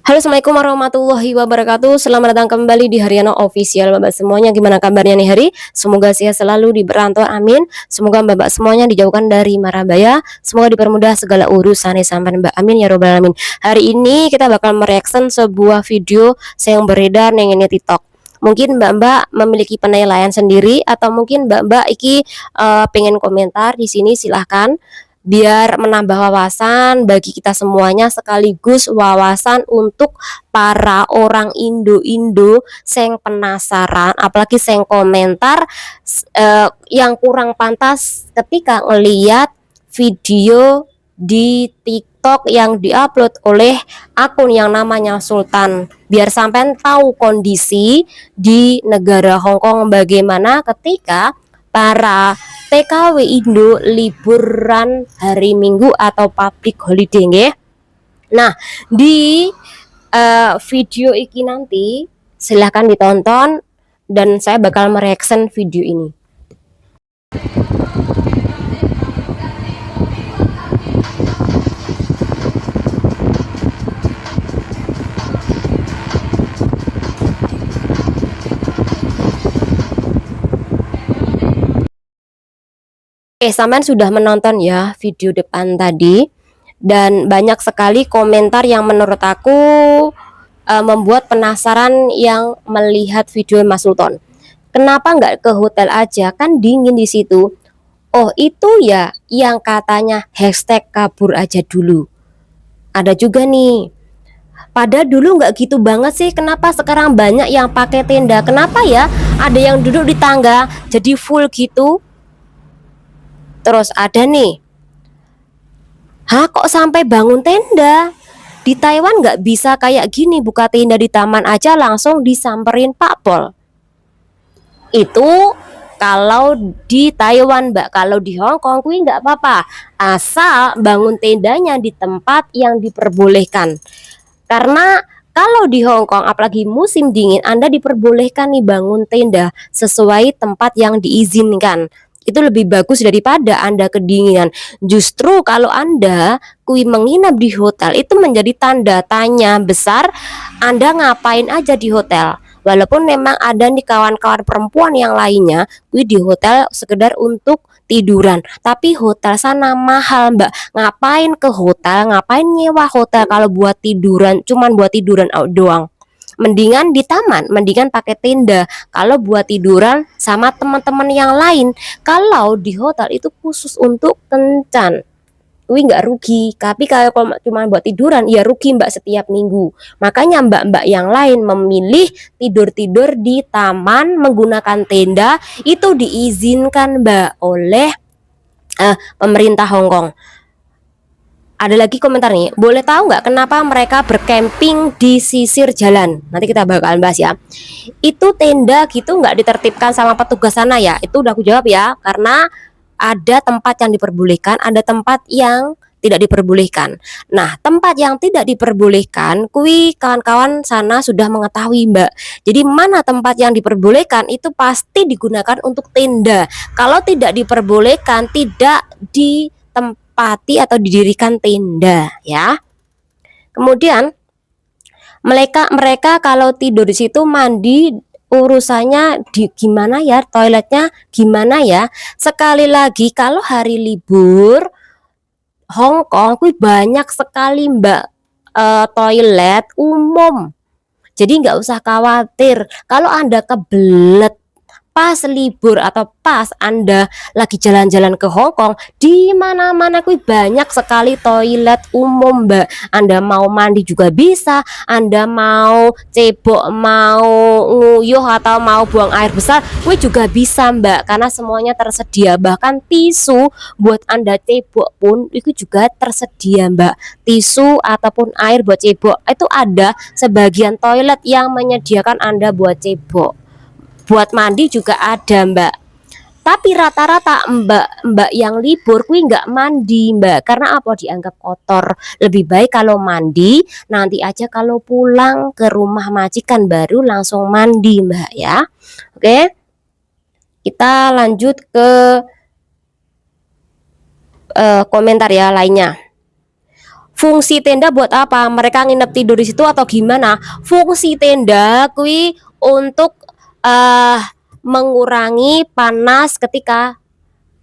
Halo, assalamualaikum warahmatullahi wabarakatuh. Selamat datang kembali di Haryana Official. Bapak semuanya, gimana kabarnya nih hari? Semoga sehat selalu, di perantauan, amin. Semoga bapak semuanya dijauhkan dari mara bahaya. Semoga dipermudah segala urusan sampai mbak, amin ya robbal alamin. Hari ini kita bakal mereaction sebuah video yang beredar yang ini TikTok. Mungkin mbak-mbak memiliki penilaian sendiri, atau mungkin mbak-mbak iki pengen komentar di sini, silahkan, biar menambah wawasan bagi kita semuanya, sekaligus wawasan untuk para orang Indo-Indo sing penasaran, apalagi sing komentar yang kurang pantas ketika ngeliat video di TikTok yang diupload oleh akun yang namanya Sultan, biar sampai tahu kondisi di negara Hongkong bagaimana ketika para TKW Indo liburan hari Minggu atau public holiday nggih. Nah, di video iki nanti silahkan ditonton dan saya bakal mereaction video ini. Oke, sampean sudah menonton ya video depan tadi, dan banyak sekali komentar yang menurut aku membuat penasaran yang melihat video Mas Sultan. Kenapa nggak ke hotel aja, kan dingin di situ. Oh, itu ya yang katanya hashtag kabur aja dulu. Ada juga nih, pada dulu nggak gitu banget sih, kenapa sekarang banyak yang pakai tenda? Kenapa ya ada yang duduk di tangga jadi full gitu? Terus ada nih, kok sampai bangun tenda? Di Taiwan nggak bisa kayak gini, buka tenda di taman aja langsung disamperin Pak Pol. Itu kalau di Taiwan, Mbak. Kalau di Hong Kong kuwi nggak apa-apa, asal bangun tendanya di tempat yang diperbolehkan. Karena kalau di Hong Kong, apalagi musim dingin, Anda diperbolehkan nih bangun tenda sesuai tempat yang diizinkan. Itu lebih bagus daripada Anda kedinginan. Justru kalau Anda kui menginap di hotel, itu menjadi tanda tanya besar, Anda ngapain aja di hotel. Walaupun memang ada nih kawan-kawan perempuan yang lainnya kui di hotel sekedar untuk tiduran, tapi hotel sana mahal, Mbak. Ngapain ke hotel, ngapain nyewa hotel kalau buat tiduran, cuman buat tiduran doang. Mendingan di taman, mendingan pakai tenda kalau buat tiduran sama teman-teman yang lain. Kalau di hotel itu khusus untuk kencan, kuwi nggak rugi. Tapi kalau cuma buat tiduran, ya rugi, Mbak, setiap minggu. Makanya mbak-mbak yang lain memilih tidur-tidur di taman menggunakan tenda, itu diizinkan, Mbak, oleh pemerintah Hong Kong. Ada lagi komentar nih, boleh tahu nggak kenapa mereka bercamping di sisir jalan? Nanti kita bakal bahas ya. Itu tenda gitu nggak ditertibkan sama petugas sana ya? Itu udah aku jawab ya, karena ada tempat yang diperbolehkan, ada tempat yang tidak diperbolehkan. Nah, tempat yang tidak diperbolehkan, kui kawan-kawan sana sudah mengetahui, Mbak. Jadi mana tempat yang diperbolehkan itu pasti digunakan untuk tenda. Kalau tidak diperbolehkan, tidak ditempati atau didirikan tenda ya. Kemudian mereka kalau tidur di situ mandi urusannya di gimana ya, toiletnya gimana ya. Sekali lagi, kalau hari libur Hong Kong kuwi banyak sekali, Mbak, toilet umum. Jadi nggak usah khawatir kalau Anda kebelet pas libur atau pas Anda lagi jalan-jalan ke Hong Kong, di mana-mana kuwi banyak sekali toilet umum, Mbak. Anda mau mandi juga bisa, Anda mau cebok, mau nguyuh atau mau buang air besar, kuwi juga bisa, Mbak, karena semuanya tersedia. Bahkan tisu buat Anda cebok pun itu juga tersedia, Mbak. Tisu ataupun air buat cebok itu ada sebagian toilet yang menyediakan Anda buat cebok. Buat mandi juga ada, Mbak. Tapi rata-rata mbak-mbak yang libur kuwi nggak mandi, Mbak, karena apa? Dianggap kotor. Lebih baik kalau mandi nanti aja kalau pulang ke rumah majikan baru langsung mandi, Mbak, ya. Oke, kita lanjut ke komentar ya lainnya. Fungsi tenda buat apa? Mereka nginep tidur di situ atau gimana? Fungsi tenda kui untuk mengurangi panas ketika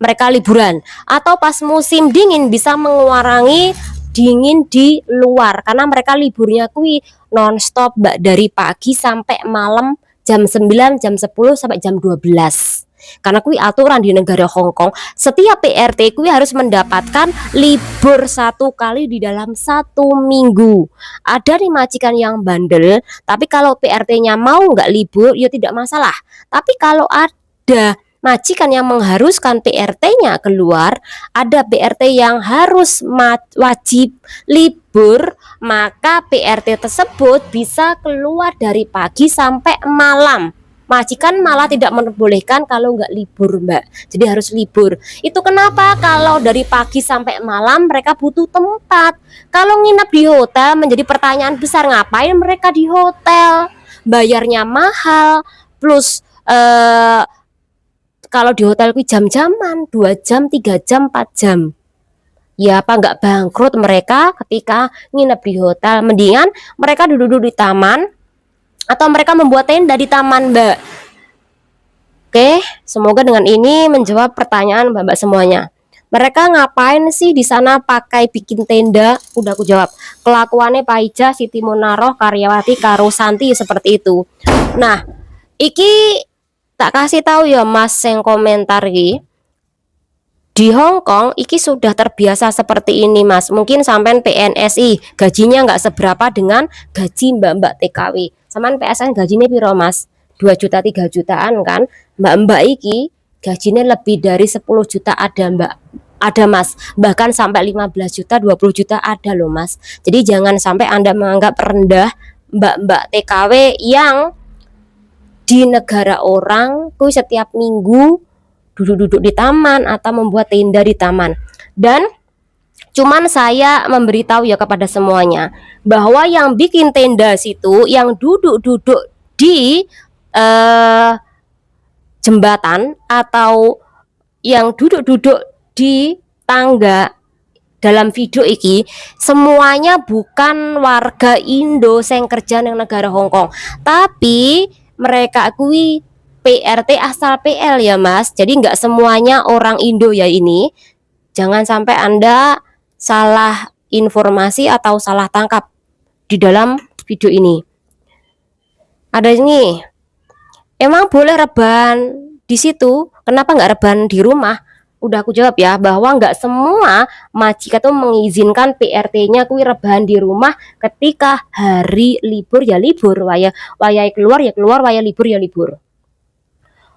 mereka liburan, atau pas musim dingin bisa mengurangi dingin di luar karena mereka liburnya kui nonstop Mbak, dari pagi sampai malam jam 9, jam 10 sampai jam 12. Karena kui aturan di negara Hong Kong, setiap PRT kui harus mendapatkan libur 1 kali di dalam 1 minggu. Ada nih majikan yang bandel, tapi kalau PRT-nya mau nggak libur, ya tidak masalah. Tapi kalau ada majikan yang mengharuskan PRT-nya keluar, ada PRT yang harus wajib libur, maka PRT tersebut bisa keluar dari pagi sampai malam. Majikan malah tidak membolehkan kalau nggak libur Mbak, jadi harus libur. Itu kenapa? Kalau dari pagi sampai malam mereka butuh tempat. Kalau nginep di hotel menjadi pertanyaan besar, ngapain mereka di hotel? Bayarnya mahal, plus kalau di hotel jam-jaman 2 jam, 3 jam, 4 jam. Ya apa nggak bangkrut mereka ketika nginep di hotel? Mendingan mereka duduk-duduk di taman, atau mereka membuat tenda di taman Mbak. Oke, semoga dengan ini menjawab pertanyaan Mbak semuanya. Mereka ngapain sih di sana pakai bikin tenda? Udah aku jawab. Kelakuannya Pak Ija, Siti Munaroh, Karyawati, Karo Santi seperti itu. Nah, iki tak kasih tahu ya Mas yang komentar iki. Di Hong Kong iki sudah terbiasa seperti ini Mas. Mungkin sampai PNSI gajinya nggak seberapa dengan gaji mbak-mbak TKW. Samaan PSN gajinya piro Mas? 2 juta 3 jutaan kan. Mbak-mbak iki gajinya lebih dari 10 juta ada Mbak. Ada Mas, bahkan sampai 15 juta, 20 juta ada loh Mas. Jadi jangan sampai Anda menganggap rendah mbak-mbak TKW yang di negara orang tuh setiap minggu duduk-duduk di taman atau membuat tenda di taman. Dan cuman saya memberitahu ya kepada semuanya bahwa yang bikin tenda situ, yang duduk-duduk di jembatan atau yang duduk-duduk di tangga dalam video iki, semuanya bukan warga Indo yang kerja di negara Hong Kong, tapi mereka akui PRT asal PL ya Mas. Jadi nggak semuanya orang Indo ya ini. Jangan sampai Anda salah informasi atau salah tangkap di dalam video ini. Ada ini, emang boleh rebahan di situ? Kenapa nggak rebahan di rumah? Udah aku jawab ya, bahwa nggak semua majikan tuh mengizinkan PRT-nya kui rebahan di rumah ketika hari libur ya libur, wayai keluar ya keluar, wayai libur ya libur.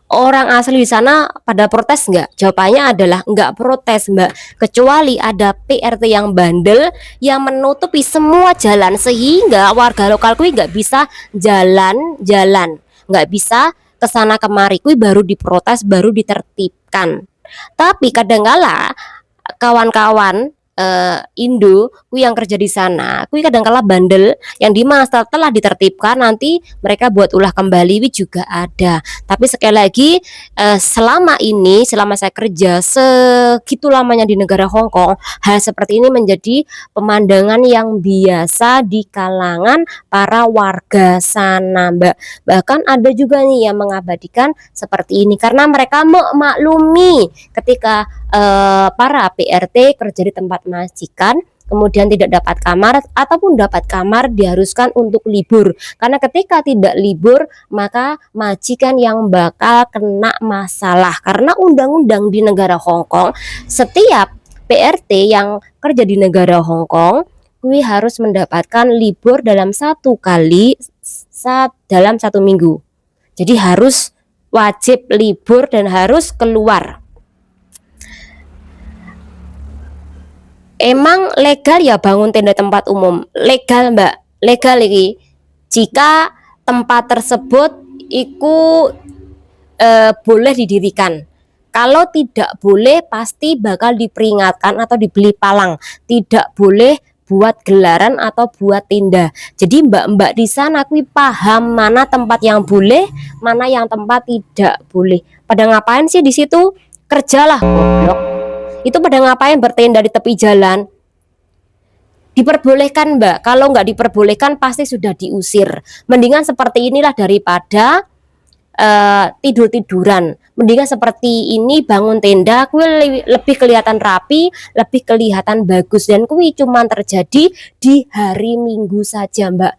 Orang asli di sana pada protes nggak? Jawabannya adalah nggak protes Mbak, kecuali ada PRT yang bandel yang menutupi semua jalan sehingga warga lokal kui nggak bisa jalan-jalan, nggak bisa kesana kemari, kui baru diprotes, baru ditertibkan. Tapi kadangkala kawan-kawan Indo kui yang kerja di sana, kui kadangkala bandel yang dimana setelah ditertibkan nanti mereka buat ulah kembali juga ada. Tapi sekali lagi selama ini, selama saya kerja segitu lamanya di negara Hong Kong, hal seperti ini menjadi pemandangan yang biasa di kalangan para warga sana Mbak. Bahkan ada juga nih yang mengabadikan seperti ini karena mereka memaklumi ketika para PRT kerja di tempat majikan kemudian tidak dapat kamar ataupun dapat kamar diharuskan untuk libur, karena ketika tidak libur maka majikan yang bakal kena masalah karena undang-undang di negara Hong Kong, setiap PRT yang kerja di negara Hong Kong kui harus mendapatkan libur dalam 1 kali dalam 1 minggu. Jadi harus wajib libur dan harus keluar. Emang legal ya bangun tenda tempat umum? Legal Mbak, legal ini jika tempat tersebut itu boleh didirikan. Kalau tidak boleh pasti bakal diperingatkan atau dibeli palang. Tidak boleh buat gelaran atau buat tenda. Jadi mbak-mbak di sana kui paham mana tempat yang boleh, mana yang tempat tidak boleh. Pada ngapain sih di situ? Kerjalah goblok. Itu pada ngapain bertenda di tepi jalan? Diperbolehkan Mbak, kalau nggak diperbolehkan pasti sudah diusir. Mendingan seperti inilah daripada tidur-tiduran. Mendingan seperti ini bangun tenda, kuwi lebih kelihatan rapi, lebih kelihatan bagus, dan kuwi cuma terjadi di hari Minggu saja Mbak,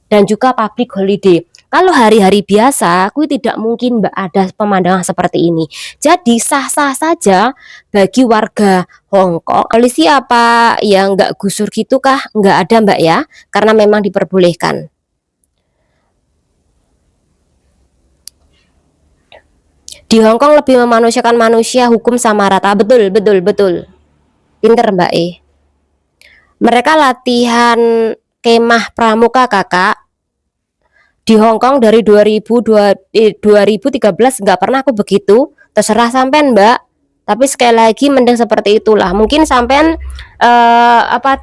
dan juga public holiday. Kalau hari-hari biasa, kuwi tidak mungkin Mbak ada pemandangan seperti ini. Jadi sah-sah saja bagi warga Hong Kong. Polisi apa yang nggak gusur gitu kah? Nggak ada Mbak ya, karena memang diperbolehkan. Di Hong Kong lebih memanusiakan manusia, hukum sama rata. Betul, betul, betul. Pinter Mbak E. Mereka latihan kemah pramuka kakak di Hong Kong dari 2013 nggak pernah aku begitu. Terserah sampean Mbak. Tapi sekali lagi mending seperti itulah. Mungkin sampean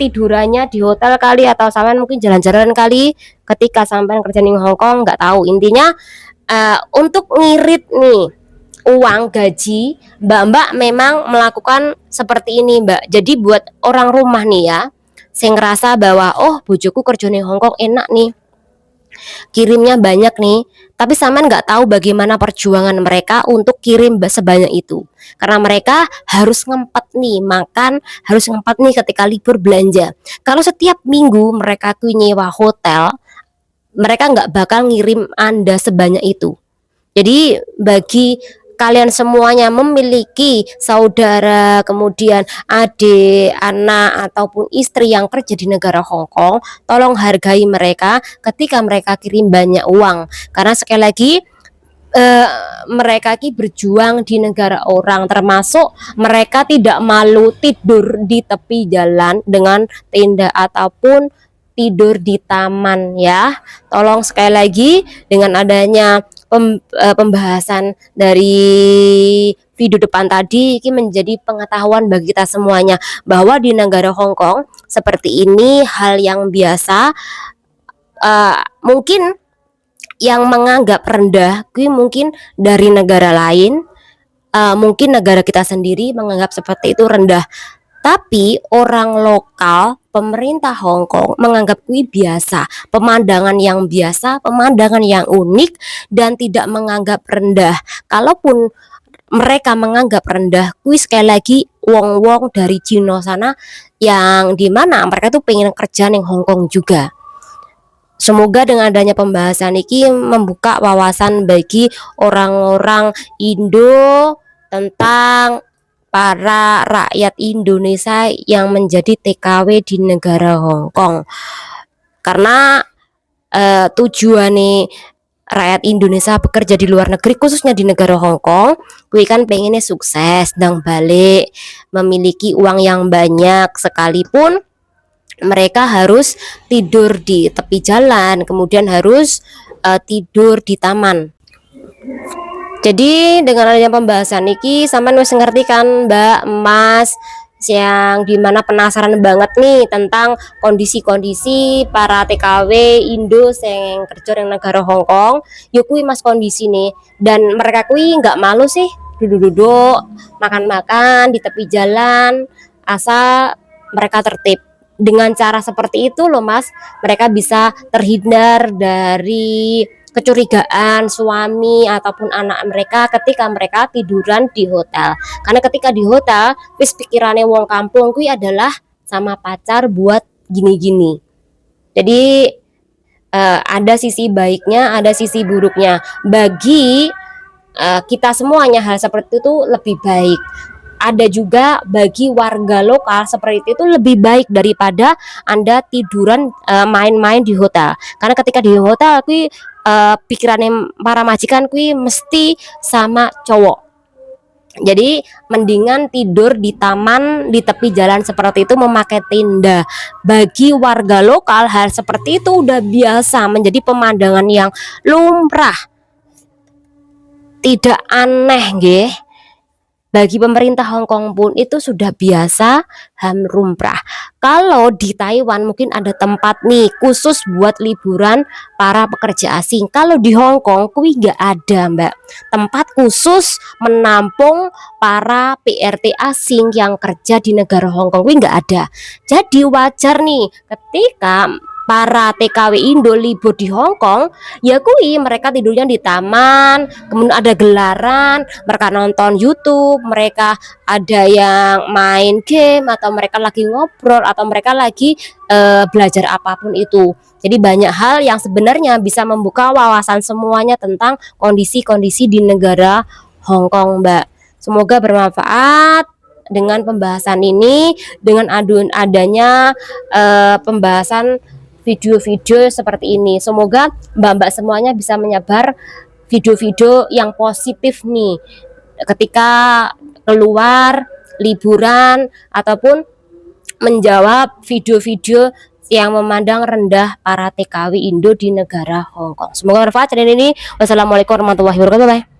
tidurannya di hotel kali, atau sampean mungkin jalan-jalan kali ketika sampean kerja di Hong Kong, nggak tahu. Intinya untuk ngirit nih uang gaji, mbak-mbak memang melakukan seperti ini Mbak. Jadi buat orang rumah nih ya, saya ngerasa bahwa oh bojoku kerja di Hong Kong enak nih, kirimnya banyak nih, tapi sampean nggak tahu bagaimana perjuangan mereka untuk kirim sebanyak itu, karena mereka harus ngempet nih makan, harus ngempet nih ketika libur belanja. Kalau setiap minggu mereka tuh nyewa hotel, mereka nggak bakal ngirim Anda sebanyak itu. Jadi bagi kalian semuanya memiliki saudara, kemudian adik, anak, ataupun istri yang kerja di negara Hong Kong, tolong hargai mereka ketika mereka kirim banyak uang. Karena sekali lagi mereka berjuang di negara orang, termasuk mereka tidak malu tidur di tepi jalan dengan tenda ataupun tidur di taman ya. Tolong sekali lagi, dengan adanya pembahasan dari video depan tadi, ini menjadi pengetahuan bagi kita semuanya bahwa di negara Hong Kong seperti ini hal yang biasa. Mungkin yang menganggap rendah, ini mungkin dari negara lain, mungkin negara kita sendiri menganggap seperti itu rendah. Tapi orang lokal, pemerintah Hong Kong menganggap kui biasa, pemandangan yang biasa, pemandangan yang unik, dan tidak menganggap rendah. Kalaupun mereka menganggap rendah, kui sekali lagi wong-wong dari Cina sana yang dimana mereka tuh pengen kerja di Hong Kong juga. Semoga dengan adanya pembahasan ini membuka wawasan bagi orang-orang Indo tentang para rakyat Indonesia yang menjadi TKW di negara Hong Kong. Karena tujuan nih rakyat Indonesia bekerja di luar negeri, khususnya di negara Hong Kong, gue kan pengennya sukses dan balik memiliki uang yang banyak, sekalipun mereka harus tidur di tepi jalan, kemudian harus tidur di taman. Jadi dengan adanya pembahasan ini, sampean wis ngerti kan Mbak, Mas, yang dimana penasaran banget nih tentang kondisi-kondisi para TKW Indo yang kerja di negara Hong Kong. Yuk kui Mas kondisi nih, dan mereka kui nggak malu sih duduk-duduk makan-makan di tepi jalan, asal mereka tertib. Dengan cara seperti itu loh Mas, mereka bisa terhindar dari kecurigaan suami ataupun anak mereka ketika mereka tiduran di hotel. Karena ketika di hotel, wis pikirannya wong kampung kui adalah sama pacar buat gini-gini. Jadi ada sisi baiknya, ada sisi buruknya. Bagi kita semuanya hal seperti itu lebih baik. Ada juga bagi warga lokal seperti itu lebih baik daripada Anda tiduran main-main di hotel. Karena ketika di hotel kui pikirannya para majikan kui mesti sama cowok. Jadi mendingan tidur di taman, di tepi jalan seperti itu, memakai tenda. Bagi warga lokal hal seperti itu udah biasa, menjadi pemandangan yang lumrah, tidak aneh nggih. bagi pemerintah Hong Kong pun itu sudah biasa, lumrah. Kalau di Taiwan mungkin ada tempat nih khusus buat liburan para pekerja asing. Kalau di Hong Kong kuwi nggak ada, Mbak. Tempat khusus menampung para PRT asing yang kerja di negara Hong Kong kuwi nggak ada. Jadi wajar nih ketika para TKW Indo libur di Hong Kong, ya kui mereka tidurnya di taman, kemudian ada gelaran, mereka nonton YouTube, mereka ada yang main game, atau mereka lagi ngobrol, atau mereka lagi belajar apapun itu. Jadi banyak hal yang sebenarnya bisa membuka wawasan semuanya tentang kondisi-kondisi di negara Hong Kong, Mbak. Semoga bermanfaat dengan pembahasan ini, dengan adanya pembahasan video-video seperti ini. Semoga mbak-mbak semuanya bisa menyebar video-video yang positif nih ketika keluar liburan ataupun menjawab video-video yang memandang rendah para TKW Indo di negara Hong Kong. Semoga bermanfaat channel ini. Wassalamualaikum warahmatullahi wabarakatuh. Bye.